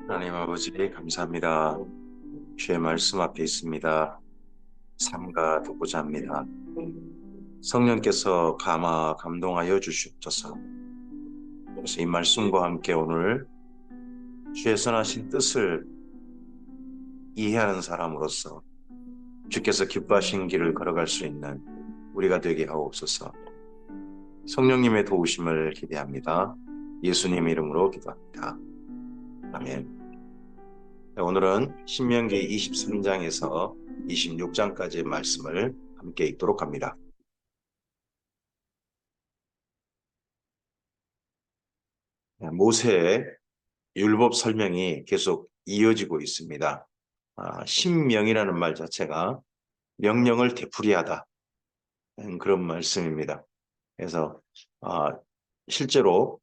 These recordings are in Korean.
하나님 아버지 감사합니다. 주의 말씀 앞에 있습니다. 삼가 듣고자 합니다. 성령께서 감동하여 주시옵소서. 그래서 이 말씀과 함께 오늘 주의 선하신 뜻을 이해하는 사람으로서 주께서 기뻐하신 길을 걸어갈 수 있는 우리가 되게 하옵소서. 성령님의 도우심을 기대합니다. 예수님 이름으로 기도합니다. 아멘. 네, 오늘은 신명기 23장에서 26장까지의 말씀을 함께 읽도록 합니다. 모세의 율법 설명이 계속 이어지고 있습니다. 신명이라는 말 자체가 명령을 되풀이하다 그런 말씀입니다. 그래서 실제로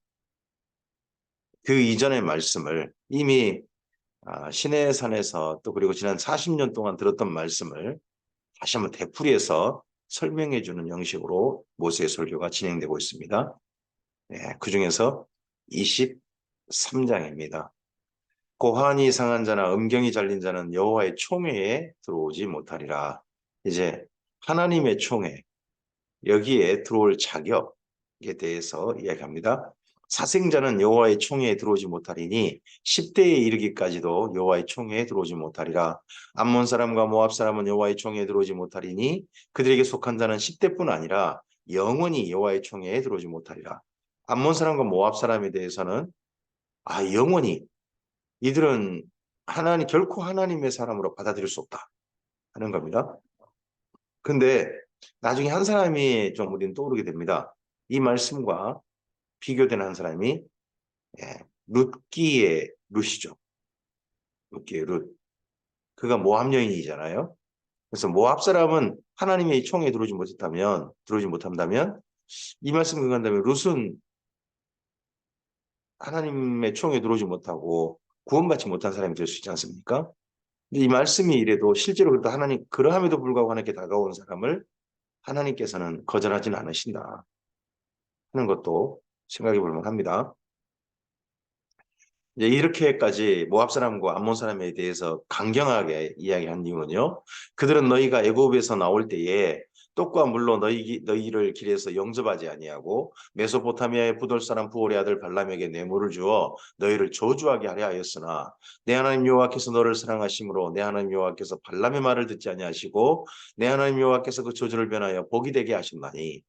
그 이전의 말씀을 이미 시내산에서 또 그리고 지난 40년 동안 들었던 말씀을 다시 한번 되풀이해서 설명해 주는 형식으로 모세의 설교가 진행되고 있습니다. 그 중에서 23장입니다. 고환이 상한 자나 음경이 잘린 자는 여호와의 총회에 들어오지 못하리라. 이제 하나님의 총회, 여기에 들어올 자격에 대해서 이야기합니다. 사생자는 여호와의 총회에 들어오지 못하리니 10대에 이르기까지도 여호와의 총회에 들어오지 못하리라. 암몬 사람과 모압 사람은 여호와의 총회에 들어오지 못하리니 그들에게 속한 자는 10대뿐 아니라 영원히 여호와의 총회에 들어오지 못하리라. 암몬 사람과 모압 사람에 대해서는 영원히 이들은 결코 하나님의 사람으로 받아들일 수 없다 하는 겁니다. 근데 나중에 한 사람이 좀 우리는 떠오르게 됩니다. 이 말씀과 비교되는 한 사람이 룻기의 룻이죠. 룻기의 룻. 그가 모압 여인이잖아요. 그래서 모압 사람은 하나님의 총에 들어오지 못한다면 이 말씀 근거한다면 룻은 하나님의 총에 들어오지 못하고 구원받지 못한 사람이 될 수 있지 않습니까? 이 말씀이 이래도 실제로 그러함에도 불구하고 하나님께 다가온 사람을 하나님께서는 거절하지는 않으신다 하는 것도 생각해 볼 만합니다. 이제 이렇게까지 모압 사람과 암몬 사람에 대해서 강경하게 이야기한 이유는요. 그들은 너희가 애굽에서 나올 때에 떡과 물로 너희를 길에서 영접하지 아니하고 메소포타미아의 부돌 사람 부올의 아들 발람에게 뇌물을 주어 너희를 저주하게 하려 하였으나 내 하나님 여호와께서 너를 사랑하심으로 내 하나님 여호와께서 발람의 말을 듣지 아니하시고 내 하나님 여호와께서 그 저주를 변하여 복이 되게 하신다니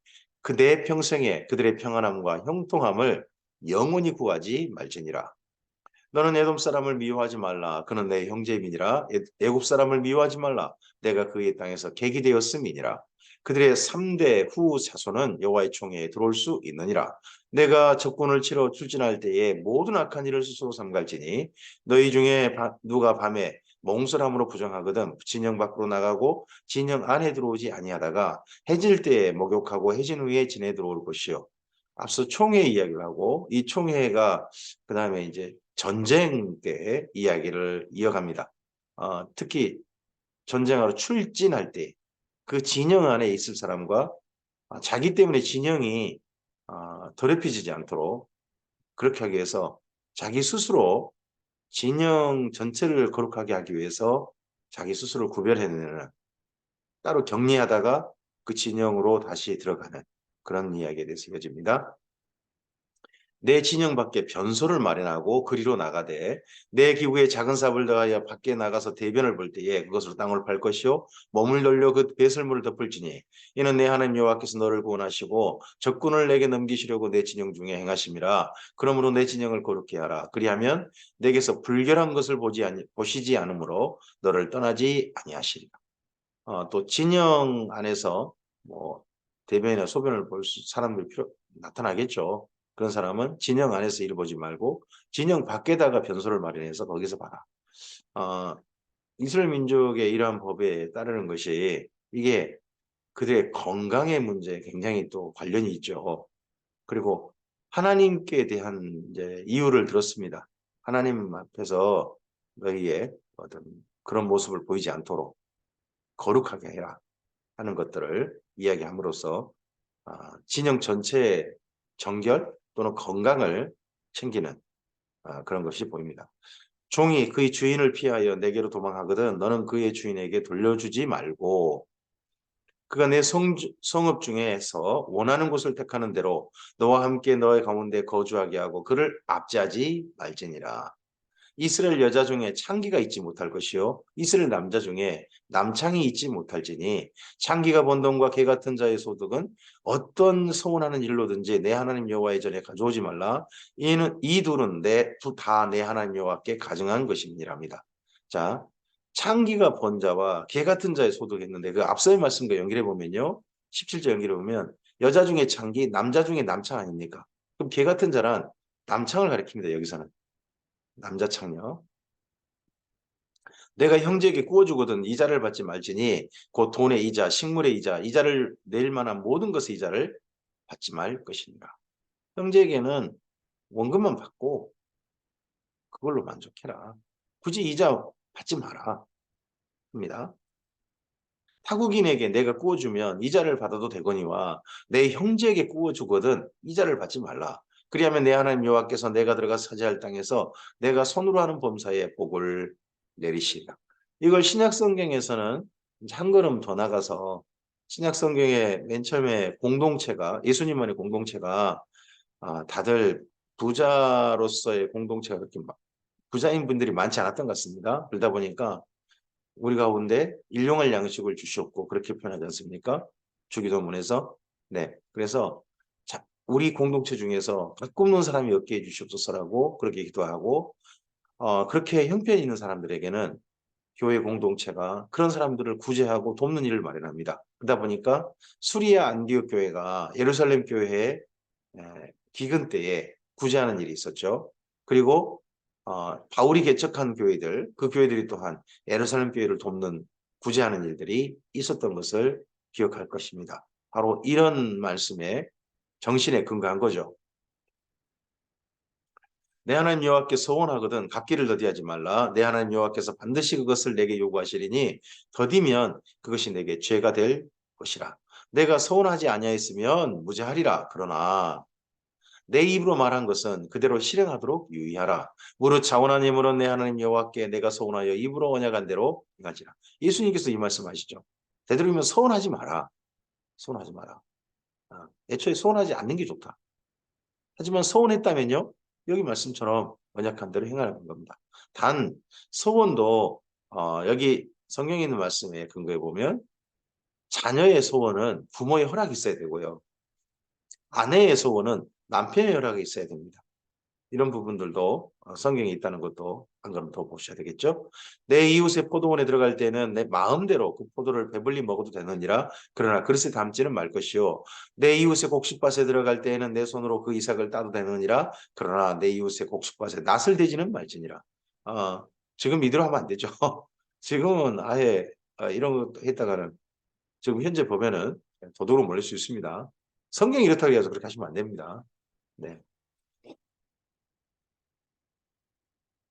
그 내 평생에 그들의 평안함과 형통함을 영원히 구하지 말지니라. 너는 에돔 사람을 미워하지 말라. 그는 내 형제임이니라. 애굽 사람을 미워하지 말라. 내가 그의 땅에서 객이 되었음이니라. 그들의 3대 후 자손은 여호와의 총회에 들어올 수 있느니라. 내가 적군을 치러 출진할 때에 모든 악한 일을 스스로 삼갈지니 너희 중에 누가 밤에 몽설함으로 부정하거든 진영 밖으로 나가고 진영 안에 들어오지 아니하다가 해질 때에 목욕하고 해진 후에 진에 들어올 것이요. 앞서 총회 이야기를 하고 이 총회가 그 다음에 이제 전쟁 때 이야기를 이어갑니다. 특히 전쟁하러 출진할 때 그 진영 안에 있을 사람과 자기 때문에 진영이 더럽혀지지 않도록 그렇게 하기 위해서 자기 스스로 진영 전체를 거룩하게 하기 위해서 자기 스스로 구별해내는 따로 격리하다가 그 진영으로 다시 들어가는 그런 이야기에 대해서 이어집니다. 내 진영 밖에 변소를 마련하고 그리로 나가되 내 기구에 작은 삽을 더하여 밖에 나가서 대변을 볼 때에 그것으로 땅을 밟 것이요 몸을 돌려 그 배설물을 덮을지니 이는 내 하나님 여호와께서 너를 구원하시고 적군을 내게 넘기시려고 내 진영 중에 행하심이라. 그러므로 내 진영을 거룩히 하라. 그리하면 내게서 불결한 것을 보시지 않으므로 너를 떠나지 아니하시리라. 또 진영 안에서 뭐 대변이나 소변을 볼 사람들 나타나겠죠. 그런 사람은 진영 안에서 일 보지 말고 진영 밖에다가 변소를 마련해서 거기서 봐라. 어, 이스라엘 민족의 이러한 법에 따르는 것이 이게 그들의 건강의 문제에 굉장히 또 관련이 있죠. 그리고 하나님께 대한 이제 이유를 들었습니다. 하나님 앞에서 너희의 어떤 그런 모습을 보이지 않도록 거룩하게 해라 하는 것들을 이야기함으로써 진영 전체의 정결 또는 건강을 챙기는 그런 것이 보입니다. 종이 그의 주인을 피하여 내게로 도망하거든 너는 그의 주인에게 돌려주지 말고 그가 내 성읍 중에서 원하는 곳을 택하는 대로 너와 함께 너의 가운데 거주하게 하고 그를 압제하지 말지니라. 이스라엘 여자 중에 창기가 있지 못할 것이요 이스라엘 남자 중에 남창이 있지 못할지니 창기가 번 돈과 개 같은 자의 소득은 어떤 서운하는 일로든지 내 하나님 여호와의 전에 가져오지 말라. 이는 이 둘은 다 내 하나님 여호와께 가증한 것임이랍니다. 자, 창기가 번 자와 개 같은 자의 소득했는데 그 앞서의 말씀과 연결해 보면요. 17절 연결해 보면 여자 중에 창기, 남자 중에 남창 아닙니까? 그럼 개 같은 자란 남창을 가리킵니다. 여기서는. 남자 창녀. 내가 형제에게 구워주거든 이자를 받지 말지니 곧 돈의 이자, 식물의 이자, 이자를 낼 만한 모든 것의 이자를 받지 말 것이니라. 형제에게는 원금만 받고 그걸로 만족해라. 굳이 이자 받지 마라. 합니다. 타국인에게 내가 구워주면 이자를 받아도 되거니와 내 형제에게 구워주거든 이자를 받지 말라. 그리하면 내 하나님 여호와께서 내가 들어가 차지할 땅에서 내가 손으로 하는 범사에 복을 내리시리라. 이걸 신약 성경에서는 한 걸음 더 나가서 신약 성경의 맨 처음에 공동체가 예수님만의 공동체가 다들 부자로서의 공동체가 그렇게 부자인 분들이 많지 않았던 것 같습니다. 그러다 보니까 우리 가운데 일용할 양식을 주셨고 그렇게 표현하지 않습니까? 주기도문에서. 네. 그래서 우리 공동체 중에서 밥 굶는 사람이 없게 해주시옵소서라고 그렇게 기도하고 그렇게 형편이 있는 사람들에게는 교회 공동체가 그런 사람들을 구제하고 돕는 일을 마련합니다. 그러다 보니까 수리아 안디옥 교회가 예루살렘 교회의 기근 때에 구제하는 일이 있었죠. 그리고 바울이 개척한 교회들, 그 교회들이 또한 예루살렘 교회를 돕는 구제하는 일들이 있었던 것을 기억할 것입니다. 바로 이런 말씀에 정신에 근거한 거죠. 내 하나님 여호와께 서원하거든 갚기를 더디하지 말라. 내 하나님 여호와께서 반드시 그것을 내게 요구하시리니 더디면 그것이 내게 죄가 될 것이라. 내가 서원하지 아니하였으면 무죄하리라. 그러나 내 입으로 말한 것은 그대로 실행하도록 유의하라. 무릇 자원한 힘으로 내 하나님 여호와께 내가 서원하여 입으로 언약한 대로 행하지라. 예수님께서 이 말씀하시죠. 되도록이면 서원하지 마라. 서원하지 마라. 애초에 서원하지 않는 게 좋다. 하지만 서원했다면요. 여기 말씀처럼 언약한 대로 행하는 겁니다. 단 서원도 여기 성경에 있는 말씀에 근거해 보면 자녀의 소원은 부모의 허락이 있어야 되고요. 아내의 소원은 남편의 허락이 있어야 됩니다. 이런 부분들도 성경에 있다는 것도 한 걸음 더 보셔야 되겠죠. 내 이웃의 포도원에 들어갈 때는 내 마음대로 그 포도를 배불리 먹어도 되느니라. 그러나 그릇에 담지는 말 것이요. 내 이웃의 곡식밭에 들어갈 때에는 내 손으로 그 이삭을 따도 되느니라. 그러나 내 이웃의 곡식밭에 낫을 대지는 말지니라. 지금 이대로 하면 안 되죠. 지금은 아예 이런 거 했다가는 지금 현재 보면은 도둑으로 몰릴 수 있습니다. 성경이 이렇다고 해서 그렇게 하시면 안 됩니다. 네.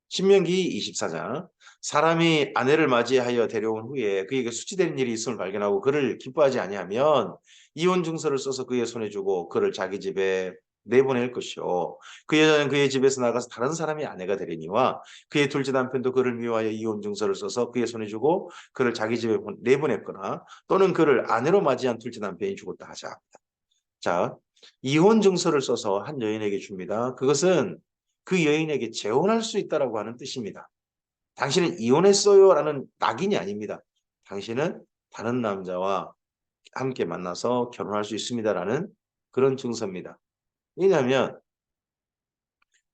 신명기 24장 사람이 아내를 맞이하여 데려온 후에 그에게 수치되는 일이 있음을 발견하고 그를 기뻐하지 아니하면 이혼 증서를 써서 그의 손에 주고 그를 자기 집에 내보낼 것이요 그 여자는 그의 집에서 나가서 다른 사람이 아내가 되리니와 그의 둘째 남편도 그를 미워하여 이혼 증서를 써서 그의 손에 주고 그를 자기 집에 내보냈거나 또는 그를 아내로 맞이한 둘째 남편이 죽었다 하자. 자, 이혼 증서를 써서 한 여인에게 줍니다. 그것은 그 여인에게 재혼할 수 있다라고 하는 뜻입니다. 당신은 이혼했어요라는 낙인이 아닙니다. 당신은 다른 남자와 함께 만나서 결혼할 수 있습니다라는 그런 증서입니다. 왜냐하면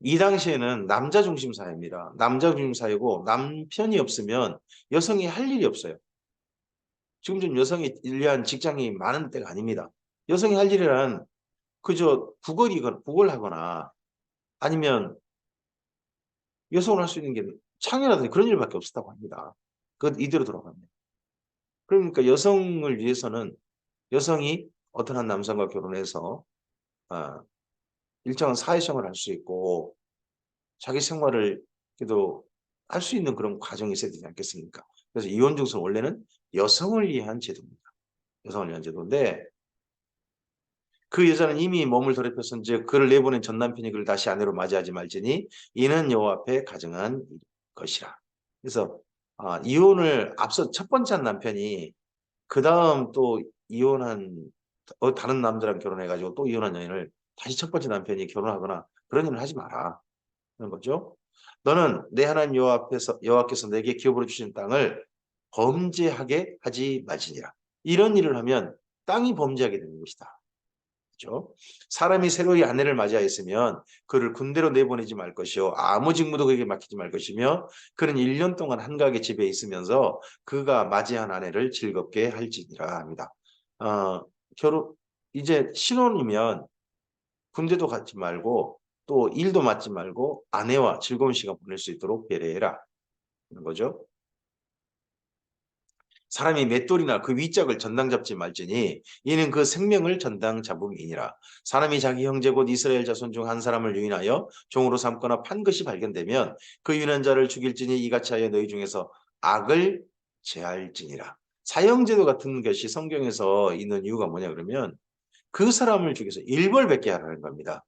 이 당시에는 남자 중심 사회입니다. 남자 중심 사회고 남편이 없으면 여성이 할 일이 없어요. 지금 좀 여성이 일리한 직장이 많은 때가 아닙니다. 여성이 할 일이란 그저 구걸하거나 아니면 여성을 할 수 있는 게 창이라든지 그런 일밖에 없었다고 합니다. 그건 이대로 돌아갑니다. 그러니까 여성을 위해서는 여성이 어떤 한 남성과 결혼해서 일정한 사회생활을 할 수 있고 자기 생활을 그래도 할 수 있는 그런 과정이 있어야 되지 않겠습니까? 그래서 이혼증서는 원래는 여성을 위한 제도입니다. 여성을 위한 제도인데 그 여자는 이미 몸을 더럽혔은즉 그를 내보낸 전 남편이 그를 다시 아내로 맞이하지 말지니 이는 여호와 앞에 가증한 일. 것이라. 그래서 이혼을 앞서 첫 번째 한 남편이 그 다음 또 이혼한 다른 남자랑 결혼해가지고 또 이혼한 여인을 다시 첫 번째 남편이 결혼하거나 그런 일을 하지 마라. 그런 거죠. 너는 내 하나님 여호와께서 내게 기업으로 주신 땅을 범죄하게 하지 말지니라. 이런 일을 하면 땅이 범죄하게 되는 것이다. 그렇죠? 사람이 새로이 아내를 맞이하였으면 그를 군대로 내보내지 말 것이요 아무 직무도 그에게 맡기지 말 것이며 그는 1년 동안 한가하게 집에 있으면서 그가 맞이한 아내를 즐겁게 할지니라 합니다. 결혼 이제 신혼이면 군대도 갖지 말고 또 일도 맡지 말고 아내와 즐거운 시간 보낼 수 있도록 배려해라. 그런 거죠. 사람이 맷돌이나 그 위짝을 전당 잡지 말지니 이는 그 생명을 전당 잡음이니라. 사람이 자기 형제 곧 이스라엘 자손 중 한 사람을 유인하여 종으로 삼거나 판 것이 발견되면 그 유인한 자를 죽일지니 이같이 하여 너희 중에서 악을 제할지니라. 사형제도 같은 것이 성경에서 있는 이유가 뭐냐 그러면 그 사람을 죽여서 일벌백계 하라는 겁니다.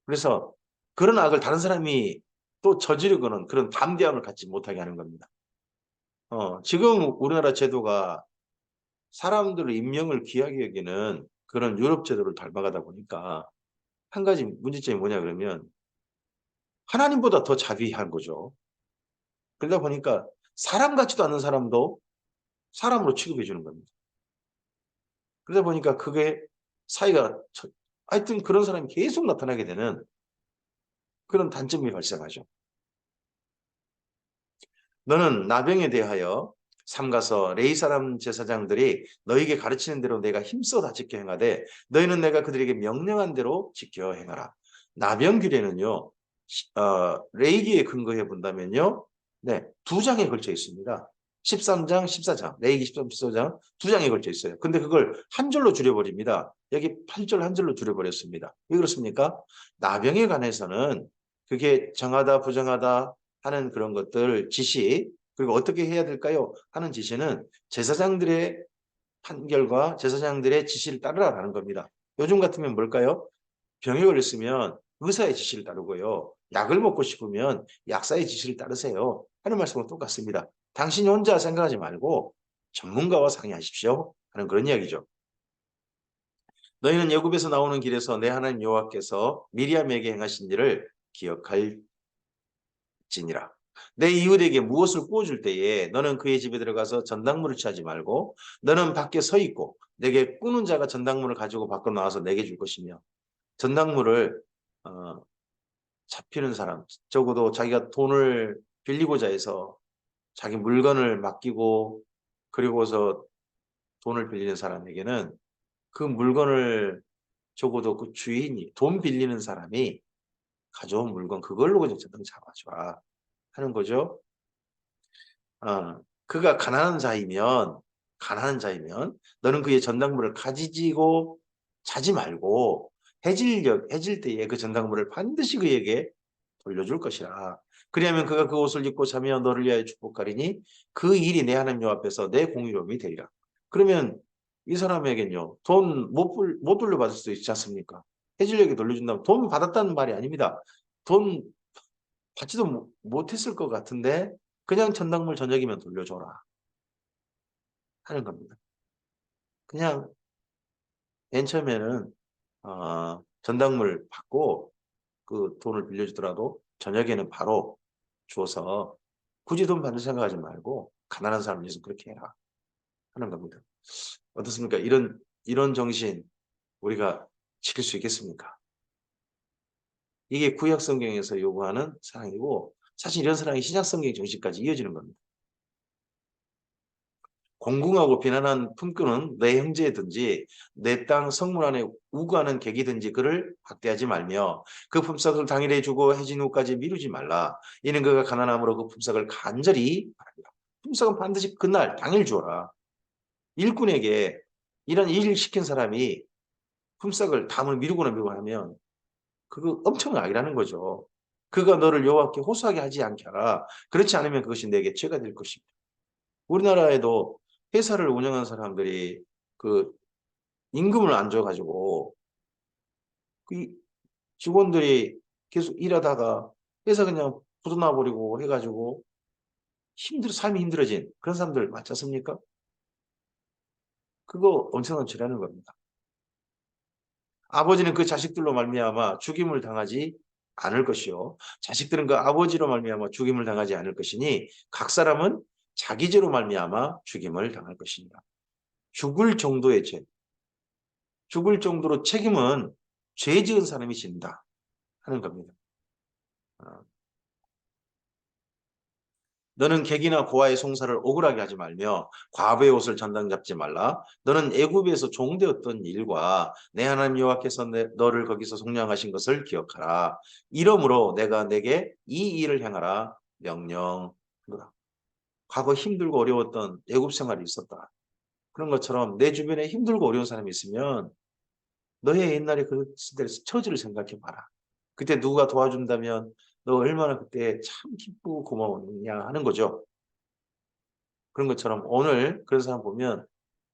그래서 그런 악을 다른 사람이 또 저지르고는 그런 담대함을 갖지 못하게 하는 겁니다. 지금 우리나라 제도가 사람들의 인명을 귀하게 여기는 그런 유럽 제도를 닮아가다 보니까 한 가지 문제점이 뭐냐 그러면 하나님보다 더 자비한 거죠. 그러다 보니까 사람 같지도 않은 사람도 사람으로 취급해 주는 겁니다. 그러다 보니까 그게 사이가 하여튼 그런 사람이 계속 나타나게 되는 그런 단점이 발생하죠. 너는 나병에 대하여 삼가서 레위 사람 제사장들이 너에게 가르치는 대로 내가 힘써 다 지켜 행하되 너희는 내가 그들에게 명령한 대로 지켜 행하라. 나병 규례는요. 레위기에 근거해 본다면요. 네, 두 장에 걸쳐 있습니다. 13장, 14장, 레위기 13, 14장 두 장에 걸쳐 있어요. 근데 그걸 한 줄로 줄여버립니다. 여기 8절 한 줄로 줄여버렸습니다. 왜 그렇습니까? 나병에 관해서는 그게 정하다, 부정하다 하는 그런 것들 지시 그리고 어떻게 해야 될까요? 하는 지시는 제사장들의 판결과 제사장들의 지시를 따르라라는 겁니다. 요즘 같으면 뭘까요? 병에 걸렸으면 의사의 지시를 따르고요. 약을 먹고 싶으면 약사의 지시를 따르세요. 하는 말씀과 똑같습니다. 당신이 혼자 생각하지 말고 전문가와 상의하십시오. 하는 그런 이야기죠. 너희는 애굽에서 나오는 길에서 내 하나님 여호와께서 미리암에게 행하신 일을 기억할지니라. 내 이웃에게 무엇을 구워줄 때에 너는 그의 집에 들어가서 전당물을 취하지 말고 너는 밖에 서 있고 내게 꾸는 자가 전당물을 가지고 밖으로 나와서 내게 줄 것이며 전당물을 어, 잡히는 사람 적어도 자기가 돈을 빌리고자 해서 자기 물건을 맡기고 그리고서 돈을 빌리는 사람에게는 그 물건을 적어도 그 주인이 돈 빌리는 사람이 가져온 물건 그걸로 그냥 전당 잡아줘라 하는 거죠. 그가 가난한 자이면 너는 그의 전당물을 가지고 자지 말고 해질 때에 그 전당물을 반드시 그에게 돌려줄 것이라. 그리하면 그가 그 옷을 입고 자며 너를 위하여 축복하리니 그 일이 내 하나님 여 앞에서 내 공의로움이 되리라. 그러면 이 사람에겐요 돈 못 돌려받을 수도 있지 않습니까? 해질녘에 돌려준다면 돈 받았다는 말이 아닙니다. 돈 받지도 못했을 것 같은데 그냥 전당물 저녁이면 돌려줘라 하는 겁니다. 그냥 맨 처음에는 전당물 받고 그 돈을 빌려주더라도 저녁에는 바로 줘서 굳이 돈 받는 생각하지 말고 가난한 사람 위해서 그렇게 해라 하는 겁니다. 어떻습니까? 이런 정신 우리가 지킬 수 있겠습니까? 이게 구약 성경에서 요구하는 사랑이고 사실 이런 사랑이 신약 성경 정신까지 이어지는 겁니다. 공궁하고 비난한 품꾼은 내 형제든지 내 땅 성문 안에 우구하는 객이든지 그를 학대하지 말며 그 품삯을 당일에 주고 해진 후까지 미루지 말라. 이는 그가 가난함으로 그 품삯을 간절히 바랍니다. 품삯은 반드시 그날 당일 주어라. 일꾼에게 이런 일을 시킨 사람이 품삯을 다음을 미루거나 하면 그거 엄청난 악이라는 거죠. 그가 너를 여호와께 호소하게 하지 않게 하라. 그렇지 않으면 그것이 내게 죄가 될 것입니다. 우리나라에도 회사를 운영하는 사람들이 그 임금을 안 줘가지고 그 직원들이 계속 일하다가 회사 그냥 부도나버리고 해가지고 삶이 힘들어진 그런 사람들 맞지 않습니까? 그거 엄청난 죄라는 겁니다. 아버지는 그 자식들로 말미암아 죽임을 당하지 않을 것이요. 자식들은 그 아버지로 말미암아 죽임을 당하지 않을 것이니 각 사람은 자기 죄로 말미암아 죽임을 당할 것입니다. 죽을 정도의 죄, 죽을 정도로 책임은 죄 지은 사람이 진다 하는 겁니다. 어, 너는 객이나 고아의 송사를 억울하게 하지 말며 과부의 옷을 전당 잡지 말라. 너는 애굽에서 종되었던 일과 내 하나님 여호와께서 너를 거기서 속량하신 것을 기억하라. 이러므로 내가 내게 이 일을 행하라 명령하노라. 과거 힘들고 어려웠던 애굽 생활이 있었다. 그런 것처럼 내 주변에 힘들고 어려운 사람이 있으면 너의 옛날에 그 처지를 생각해 봐라. 그때 누가 도와준다면 너 얼마나 그때 참 기쁘고 고마웠냐 하는 거죠. 그런 것처럼 오늘 그런 사람 보면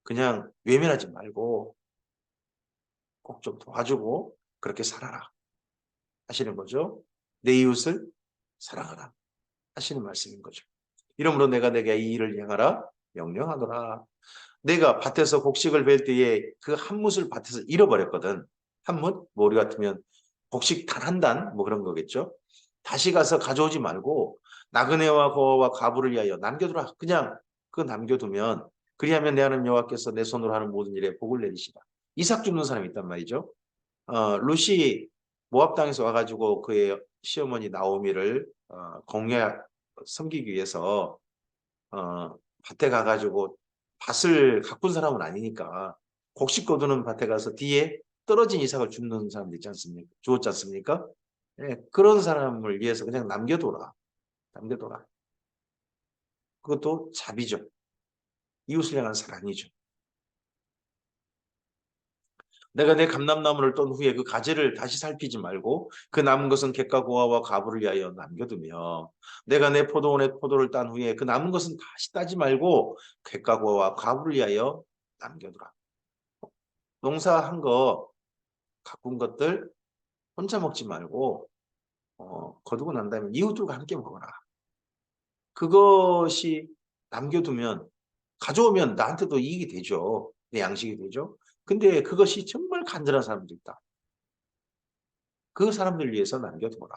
그냥 외면하지 말고 꼭 좀 도와주고 그렇게 살아라 하시는 거죠. 내 이웃을 사랑하라 하시는 말씀인 거죠. 이러므로 내가 내게 이 일을 행하라 명령하노라. 내가 밭에서 곡식을 벨 때에 그 한 뭇을 밭에서 잃어버렸거든. 한 뭇? 뭐 우리 같으면 곡식 단 한 단? 뭐 그런 거겠죠. 다시 가서 가져오지 말고 나그네와 거와 과부를 위하여 남겨두라. 그냥 그거 남겨두면 그리하면 내 하나님 여호와께서 내 손으로 하는 모든 일에 복을 내리시다. 이삭 줍는 사람이 있단 말이죠. 룻이 모압 땅에서 와가지고 그의 시어머니 나오미를 섬기기 위해서 밭에 가가지고 밭을 가꾼 사람은 아니니까 곡식 거두는 밭에 가서 뒤에 떨어진 이삭을 줍는 사람도 있지 않습니까? 주었지 않습니까? 예, 그런 사람을 위해서 그냥 남겨둬라. 남겨둬라. 그것도 자비죠. 이웃을 향한 사랑이죠. 내가 내 감람나무를 떤 후에 그 가지를 다시 살피지 말고 그 남은 것은 객과 고아와 과부를 위하여 남겨두며 내가 내 포도원에 포도를 딴 후에 그 남은 것은 다시 따지 말고 객과 고아와 과부를 위하여 남겨두라. 농사한 거 가꾼 것들 혼자 먹지 말고 거두고 난 다음에 이웃들과 함께 먹어라. 그것이 남겨두면 가져오면 나한테도 이익이 되죠. 내 양식이 되죠. 근데 그것이 정말 간절한 사람도 있다. 그 사람들 위해서 남겨두라.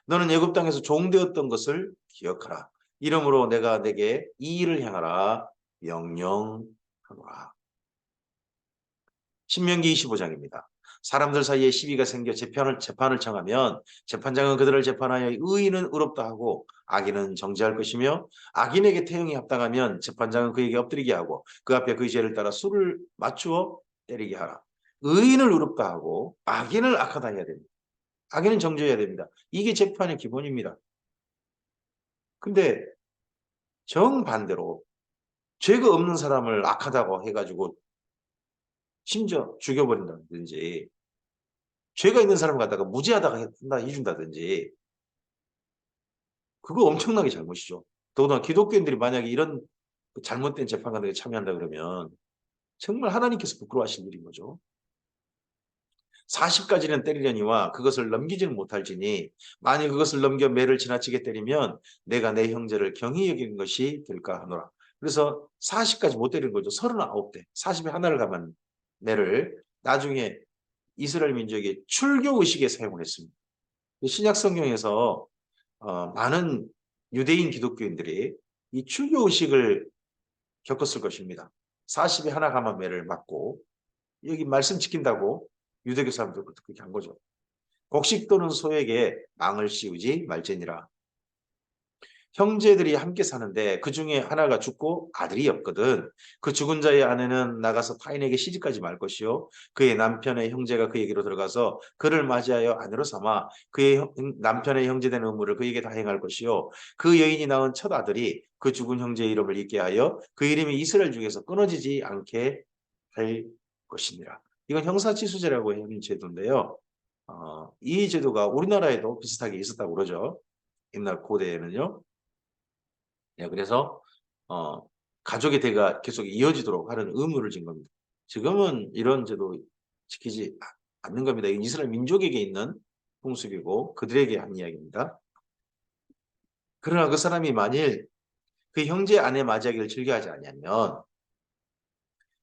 너는 애굽 땅에서 종되었던 것을 기억하라. 이러므로 내가 내게 이 일을 행하라. 명령하노라. 신명기 25장입니다. 사람들 사이에 시비가 생겨 재판을 청하면 재판장은 그들을 재판하여 의인은 의롭다 하고 악인은 정죄할 것이며 악인에게 태형이 합당하면 재판장은 그에게 엎드리게 하고 그 앞에 그의 죄를 따라 수를 맞추어 때리게 하라. 의인을 의롭다 하고 악인을 악하다 해야 됩니다. 악인은 정죄해야 됩니다. 이게 재판의 기본입니다. 근데 정반대로 죄가 없는 사람을 악하다고 해가지고 심지어 죽여버린다든지 죄가 있는 사람을 갖다가 무죄하다가 해준다든지 그거 엄청나게 잘못이죠. 더구나 기독교인들이 만약에 이런 잘못된 재판 같은 데 참여한다 그러면 정말 하나님께서 부끄러워하시는 일인 거죠. 40까지는 때리려니와 그것을 넘기지는 못할지니 만일 그것을 넘겨 매를 지나치게 때리면 내가 내 형제를 경히 여긴 것이 될까 하노라. 그래서 40까지 못 때리는 거죠. 39대. 40에 하나를 가면 매를 나중에 이스라엘 민족이 출교 의식에 사용을 했습니다. 신약 성경에서 많은 유대인 기독교인들이 이 출교 의식을 겪었을 것입니다. 40에 하나 가면 매를 맞고 여기 말씀 지킨다고 유대교 사람들 그렇게 한 거죠. 곡식 또는 소에게 망을 씌우지 말지니라. 형제들이 함께 사는데 그 중에 하나가 죽고 아들이 없거든. 그 죽은 자의 아내는 나가서 타인에게 시집가지 말 것이요. 그의 남편의 형제가 그에게로 들어가서 그를 맞이하여 아내로 삼아 그의 남편의 형제된 의무를 그에게 다 행할 것이요. 그 여인이 낳은 첫 아들이 그 죽은 형제의 이름을 잊게 하여 그 이름이 이스라엘 중에서 끊어지지 않게 할 것이니라. 이건 형사치수제라고 하는 제도인데요. 이 제도가 우리나라에도 비슷하게 있었다고 그러죠. 옛날 고대에는요. 예, 그래서 가족의 대가 계속 이어지도록 하는 의무를 진 겁니다. 지금은 이런 제도 지키지 않는 겁니다. 이스라엘 민족에게 있는 풍습이고 그들에게 한 이야기입니다. 그러나 그 사람이 만일 그 형제 아내 맞이하기를 즐겨하지 아니하면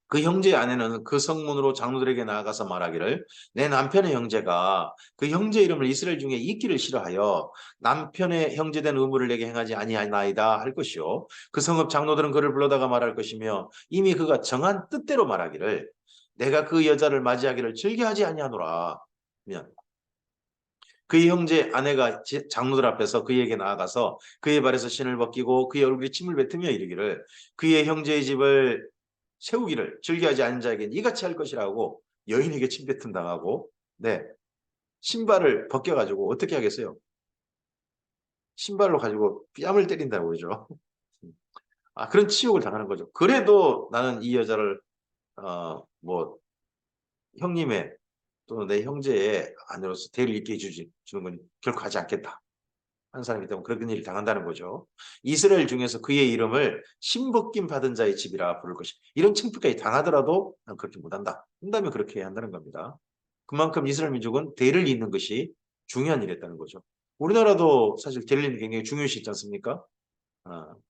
그 형제의 아내는 그 성문으로 장로들에게 나아가서 말하기를 내 남편의 형제가 그 형제 이름을 이스라엘 중에 잊기를 싫어하여 남편의 형제된 의무를 내게 행하지 아니하나이다 할 것이요. 그 성읍 장로들은 그를 불러다가 말할 것이며 이미 그가 정한 뜻대로 말하기를 내가 그 여자를 맞이하기를 즐겨하지 아니하노라. 면 그의 형제 아내가 장로들 앞에서 그에게 나아가서 그의 발에서 신을 벗기고 그의 얼굴에 침을 뱉으며 이르기를 그의 형제의 집을 세우기를 즐겨하지 않은 자에겐 이같이 할 것이라고 여인에게 침뱉음 당하고 네 신발을 벗겨가지고 어떻게 하겠어요? 신발로 가지고 뺨을 때린다고 그러죠. 아 그런 치욕을 당하는 거죠. 그래도 나는 이 여자를 뭐 형님의 또는 내 형제의 아내로서 대를 있게 주는 건 결코 하지 않겠다. 한 사람이기 때문에 그런 일을 당한다는 거죠. 이스라엘 중에서 그의 이름을 신복김 받은 자의 집이라 부를 것이. 이런 창피까지 당하더라도 난 그렇게 못한다. 한다면 그렇게 해야 한다는 겁니다. 그만큼 이스라엘 민족은 대를 잇는 것이 중요한 일이었다는 거죠. 우리나라도 사실 대를 잇는 게 굉장히 중요시 있지 않습니까?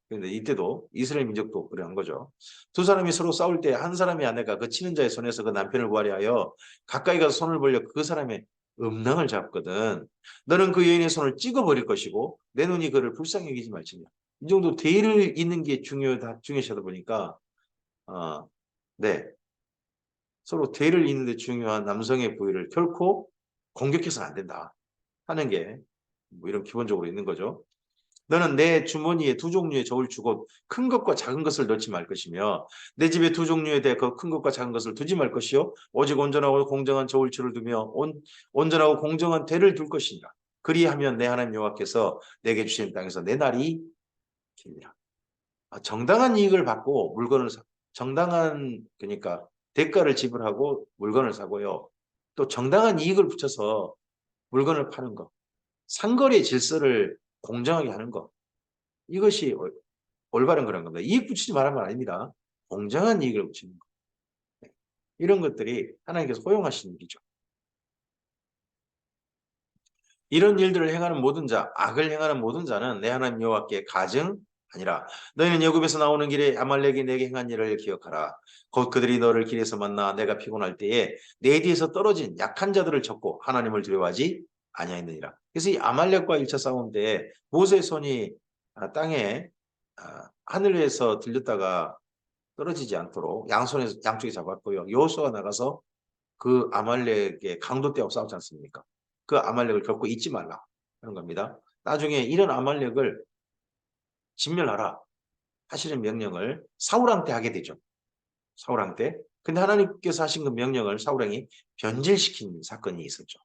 그런데 이때도 이스라엘 민족도 그러한 거죠. 두 사람이 서로 싸울 때 한 사람의 아내가 그 치는 자의 손에서 그 남편을 구하려 하여 가까이 가서 손을 벌려 그 사람의 음낭을 잡거든. 너는 그 여인의 손을 찍어버릴 것이고 내 눈이 그를 불쌍히 여기지 말지니라. 이 정도 대를 잇는 게 중요시하다 보니까 네 서로 대를 잇는 데 중요한 남성의 부위를 결코 공격해서는 안 된다 하는 게 뭐 이런 기본적으로 있는 거죠. 너는 내 주머니에 두 종류의 저울 주고 큰 것과 작은 것을 넣지 말 것이며 내 집에 두 종류에 대해 그 큰 것과 작은 것을 두지 말 것이요 오직 온전하고 공정한 저울추를 두며 온전하고 공정한 대를 둘 것이니라. 그리하면 내 하나님 여호와께서 내게 주신 땅에서 내 날이 길리라. 정당한 이익을 받고 물건을 정당한 그러니까 대가를 지불하고 물건을 사고요. 또 정당한 이익을 붙여서 물건을 파는 것. 상거래 질서를 공정하게 하는 것. 이것이 올바른 그런 겁니다. 이익 붙이지 말란 말 아닙니다. 공정한 이익을 붙이는 것. 이런 것들이 하나님께서 허용하시는 일이죠. 이런 일들을 행하는 모든 자, 악을 행하는 모든 자는 내 하나님 여호와께 가증 아니라 너희는 애굽에서 나오는 길에 아말렉이 내게 행한 일을 기억하라. 곧 그들이 너를 길에서 만나 내가 피곤할 때에 내 뒤에서 떨어진 약한 자들을 쳤고 하나님을 두려워하지 아니하였느니라. 그래서 이 아말렉과 1차 싸움 때 모세의 손이 땅에 하늘에서 들렸다가 떨어지지 않도록 양손에서 양쪽에 잡았고요. 여호수아가 나가서 그 아말렉의 강도 떼고 싸우지 않습니까? 그 아말렉을 결코 잊지 말라 하는 겁니다. 나중에 이런 아말렉을 진멸하라 하시는 명령을 사울왕 때 하게 되죠. 사울왕 때. 근데 하나님께서 하신 그 명령을 사울왕이 변질시킨 사건이 있었죠.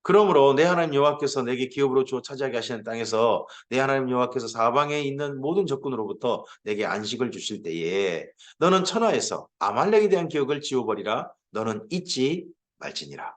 그러므로 내 하나님 여호와께서 내게 기업으로 주어 차지하게 하시는 땅에서 내 하나님 여호와께서 사방에 있는 모든 적군으로부터 내게 안식을 주실 때에 너는 천하에서 아말렉에 대한 기억을 지워버리라. 너는 잊지 말지니라.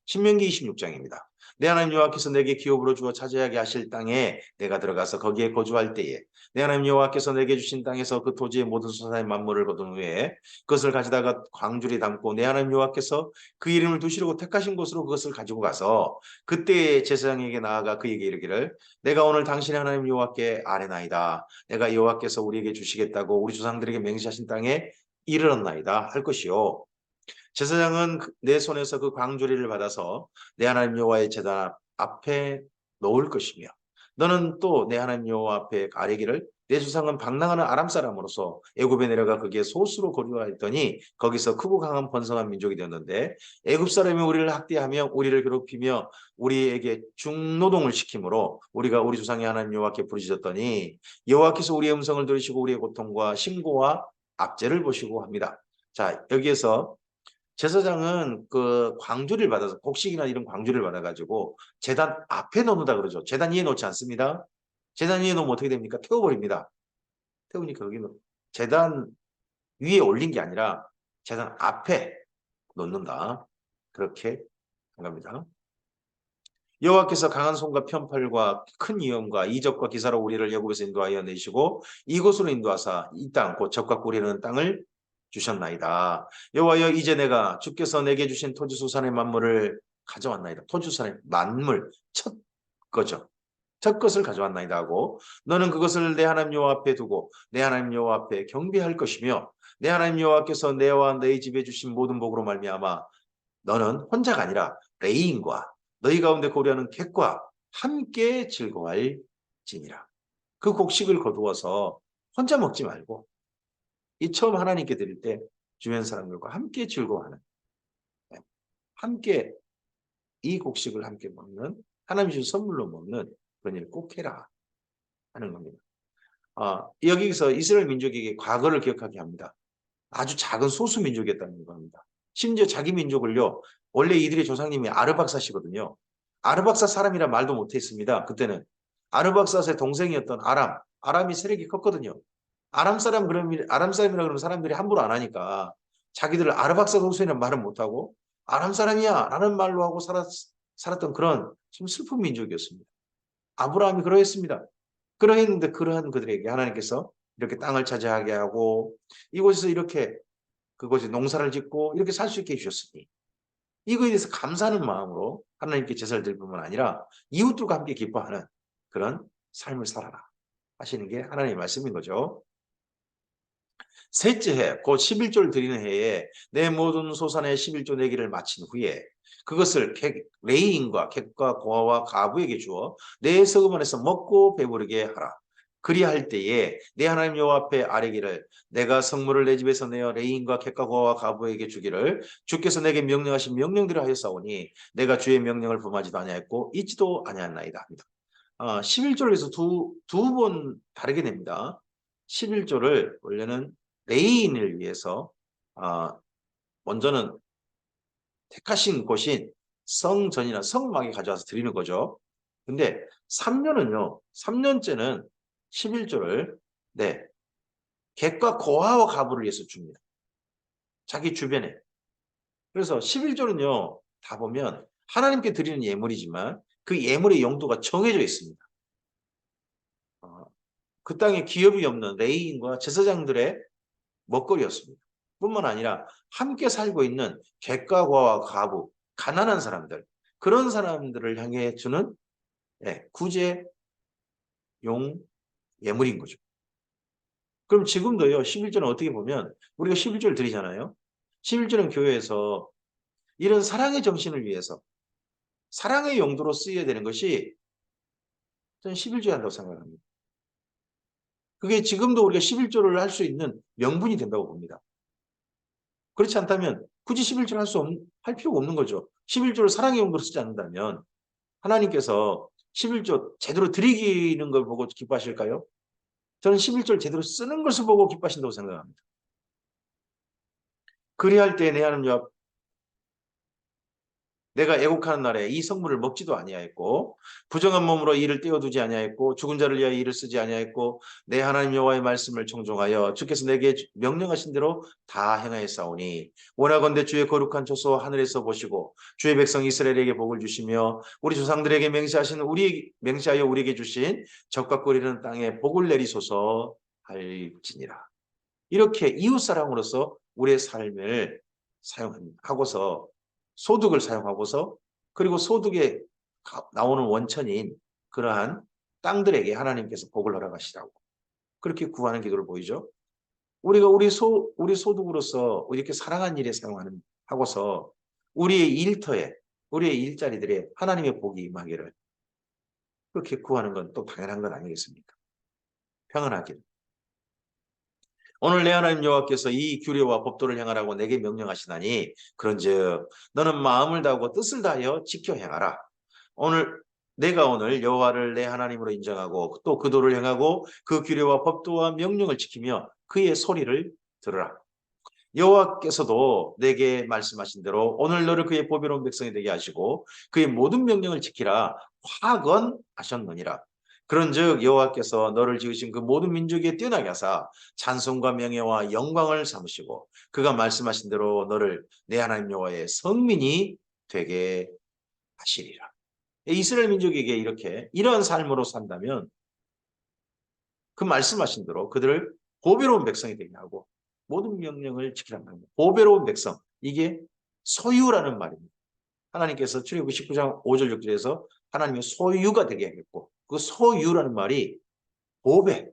신명기 26장입니다. 내 하나님 여호와께서 내게 기업으로 주어 차지하게 하실 땅에 내가 들어가서 거기에 거주할 때에 내 하나님 여호와께서 내게 주신 땅에서 그 토지의 모든 소산의 만물을 거둔 후에 그것을 가져다가 광주리 담고 내 하나님 여호와께서 그 이름을 두시려고 택하신 곳으로 그것을 가지고 가서 그때 제사장에게 나아가 그에게 이르기를 내가 오늘 당신의 하나님 여호와께 아뢰나이다. 내가 여호와께서 우리에게 주시겠다고 우리 조상들에게 맹세하신 땅에 이르렀나이다 할 것이요. 제사장은 내 손에서 그 광주리를 받아서 내 하나님 여호와의 제단 앞에 놓을 것이며 너는 또 내 하나님 여호와 앞에 아뢰기를 내 조상은 방랑하는 아람 사람으로서 애굽에 내려가 거기에 소수로 거주하였더니 거기서 크고 강한 번성한 민족이 되었는데 애굽 사람이 우리를 학대하며 우리를 괴롭히며 우리에게 중노동을 시키므로 우리가 우리 조상의 하나님 여호와께 부르짖었더니 여호와께서 우리의 음성을 들으시고 우리의 고통과 신고와 압제를 보시고 합니다. 자, 여기에서 제사장은 그 광주를 받아서 곡식이나 이런 광주를 받아가지고 제단 앞에 놓는다 그러죠. 제단 위에 놓지 않습니다. 제단 위에 놓으면 어떻게 됩니까? 태워버립니다. 태우니까 여기는 제단 위에 올린 게 아니라 제단 앞에 놓는다. 그렇게 한 겁니다. 여호와께서 강한 손과 편팔과 큰 위엄과 이적과 기사로 우리를 애굽에서 인도하여 내시고 이곳으로 인도하사 이 땅 곧 적과 꿀이는 땅을 주셨나이다. 여호와여 이제 내가 주께서 내게 주신 토지 소산의 만물을 가져왔나이다. 토주사람의 만물 첫 거죠. 첫 것을 가져왔나이다 하고 너는 그것을 내 하나님 여호와 앞에 두고 내 하나님 여호와 앞에 경배할 것이며 내 하나님 여호와께서 내와 너희 집에 주신 모든 복으로 말미암아 너는 혼자가 아니라 레인과 너희 가운데 거류하는 객과 함께 즐거워할지니라. 그 곡식을 거두어서 혼자 먹지 말고 이 처음 하나님께 드릴 때 주변 사람들과 함께 즐거워하는 함께 이 곡식을 함께 먹는 하나님 주신 선물로 먹는 그런 일을 꼭 해라 하는 겁니다. 여기서 이스라엘 민족에게 과거를 기억하게 합니다. 아주 작은 소수 민족이었다는 겁니다. 심지어 자기 민족을요. 원래 이들의 조상님이 아르박사시거든요. 아르박사 사람이라 말도 못했습니다. 그때는 아르박사의 동생이었던 아람이 세력이 컸거든요. 아람 사람이라 그러면 사람들이 함부로 안 하니까 자기들을 아르박사 동생이라는 말은 못하고 아람 사람이야 라는 말로 하고 살았던 그런 좀 슬픈 민족이었습니다. 아브라함이 그러했습니다. 그러했는데 그러한 그들에게 하나님께서 이렇게 땅을 차지하게 하고 이곳에서 이렇게 그곳에 농사를 짓고 이렇게 살 수 있게 해주셨으니 이거에 대해서 감사하는 마음으로 하나님께 제사를 드릴 뿐만 아니라 이웃들과 함께 기뻐하는 그런 삶을 살아라 하시는 게 하나님의 말씀인 거죠. 셋째 해, 곧 11조를 드리는 해에 내 모든 소산의 11조 내기를 마친 후에 그것을 레이인과 객과 고아와 가부에게 주어 내 서금 안에서 먹고 배부르게 하라. 그리할 때에 내 하나님 여호와 앞에 아뢰기를 내가 성물을 내 집에서 내어 레이인과 객과 고아와 가부에게 주기를 주께서 내게 명령하신 명령대로 하였사오니 내가 주의 명령을 범하지도 아니하였고 잊지도 아니하였나이다. 11조를 해서 두 번 다르게 됩니다. 11조를 원래는 레이인을 위해서 먼저는 택하신 곳인 성전이나 성막에 가져와서 드리는 거죠. 근데 3년은요. 3년째는 11조를 객과 고아와 가부를 위해서 줍니다. 자기 주변에. 그래서 11조는요. 다 보면 하나님께 드리는 예물이지만 그 예물의 용도가 정해져 있습니다. 그 땅에 기업이 없는 레이인과 제사장들의 먹거리였습니다. 뿐만 아니라 함께 살고 있는 객과 고아와 가부, 가난한 사람들, 그런 사람들을 향해 주는 구제 용 예물인 거죠. 그럼 지금도요. 11조는 어떻게 보면 우리가 11조를 드리잖아요. 11조는 교회에서 이런 사랑의 정신을 위해서 사랑의 용도로 쓰여야 되는 것이 저는 11조에 한다고 생각합니다. 그게 지금도 우리가 11조를 할 수 있는 명분이 된다고 봅니다. 그렇지 않다면 굳이 11조를 할 필요가 없는 거죠. 11조를 사랑의 용도로 쓰지 않는다면 하나님께서 11조 제대로 드리기는 걸 보고 기뻐하실까요? 저는 11조를 제대로 쓰는 것을 보고 기뻐하신다고 생각합니다. 그리할 때 내 하나님 여호와 내가 애곡하는 날에 이 성물을 먹지도 아니하였고 부정한 몸으로 이를 떼어두지 아니하였고 죽은 자를 위하여 이를 쓰지 아니하였고 내 하나님 여호와의 말씀을 청종하여 주께서 내게 명령하신 대로 다 행하였사오니 원하건대 주의 거룩한 조서 하늘에서 보시고 주의 백성 이스라엘에게 복을 주시며 우리 조상들에게 맹세하여 우리에게 주신 적과 꿀이는 땅에 복을 내리소서 할지니라. 이렇게 이웃사랑으로서 우리의 삶을 사용하고서 소득을 사용하고서 그리고 소득에 나오는 원천인 그러한 땅들에게 하나님께서 복을 허락하시라고 그렇게 구하는 기도를 보이죠. 우리가 우리 소득으로서 이렇게 사랑한 일에 하고서 우리의 일터에 우리의 일자리들에 하나님의 복이 임하기를 그렇게 구하는 건 또 당연한 건 아니겠습니까? 평안하기를. 오늘 내 하나님 여호와께서 이 규례와 법도를 행하라고 내게 명령하시나니 그런즉 너는 마음을 다하고 뜻을 다하여 지켜 행하라. 내가 오늘 여호와를 내 하나님으로 인정하고 또 그 도를 행하고 그 규례와 법도와 명령을 지키며 그의 소리를 들으라. 여호와께서도 내게 말씀하신 대로 오늘 너를 그의 보배로운 백성이 되게 하시고 그의 모든 명령을 지키라 화건하셨느니라. 그런즉 여호와께서 너를 지으신 그 모든 민족에 뛰어나게 하사 찬송과 명예와 영광을 삼으시고 그가 말씀하신 대로 너를 내 하나님 여호와의 성민이 되게 하시리라. 이스라엘 민족에게 이러한 삶으로 산다면 그 말씀하신 대로 그들을 보배로운 백성이 되게 하고 모든 명령을 지키라는 겁니다. 보배로운 백성. 이게 소유라는 말입니다. 하나님께서 출애굽기 19장 5절 6절에서 하나님의 소유가 되게 하겠고, 그 소유라는 말이 보배,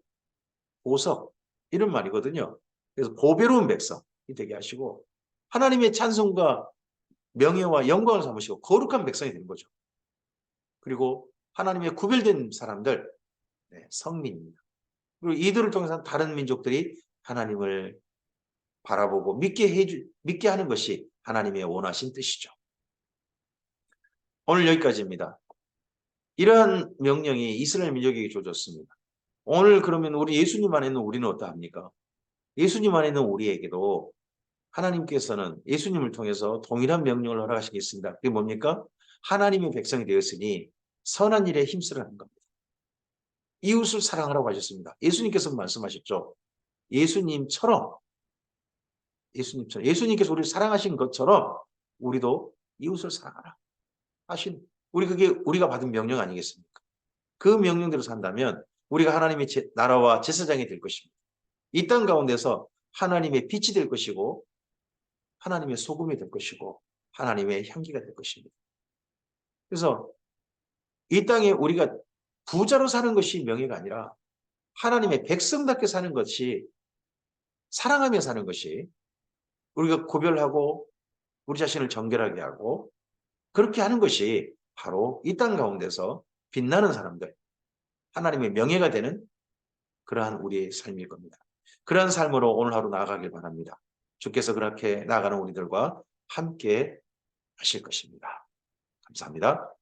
보석 이런 말이거든요. 그래서 보배로운 백성이 되게 하시고 하나님의 찬송과 명예와 영광을 삼으시고 거룩한 백성이 되는 거죠. 그리고 하나님의 구별된 사람들, 성민입니다. 그리고 이들을 통해서 다른 민족들이 하나님을 바라보고 믿게 하는 것이 하나님의 원하신 뜻이죠. 오늘 여기까지입니다. 이러한 명령이 이스라엘 민족에게 주어졌습니다. 오늘 그러면 우리 예수님 안에 있는 우리는 어떠합니까? 예수님 안에 있는 우리에게도 하나님께서는 예수님을 통해서 동일한 명령을 허락하시겠습니다. 그게 뭡니까? 하나님의 백성이 되었으니 선한 일에 힘쓰라는 겁니다. 이웃을 사랑하라고 하셨습니다. 예수님께서 말씀하셨죠. 예수님께서 우리를 사랑하신 것처럼 우리도 이웃을 사랑하라 하신, 그게 우리가 받은 명령 아니겠습니까? 그 명령대로 산다면 우리가 하나님의 나라와 제사장이 될 것입니다. 이 땅 가운데서 하나님의 빛이 될 것이고 하나님의 소금이 될 것이고 하나님의 향기가 될 것입니다. 그래서 이 땅에 우리가 부자로 사는 것이 명예가 아니라 하나님의 백성답게 사는 것이, 사랑하며 사는 것이, 우리가 구별하고 우리 자신을 정결하게 하고 그렇게 하는 것이 바로 이 땅 가운데서 빛나는 사람들, 하나님의 명예가 되는 그러한 우리의 삶일 겁니다. 그러한 삶으로 오늘 하루 나아가길 바랍니다. 주께서 그렇게 나아가는 우리들과 함께 하실 것입니다. 감사합니다.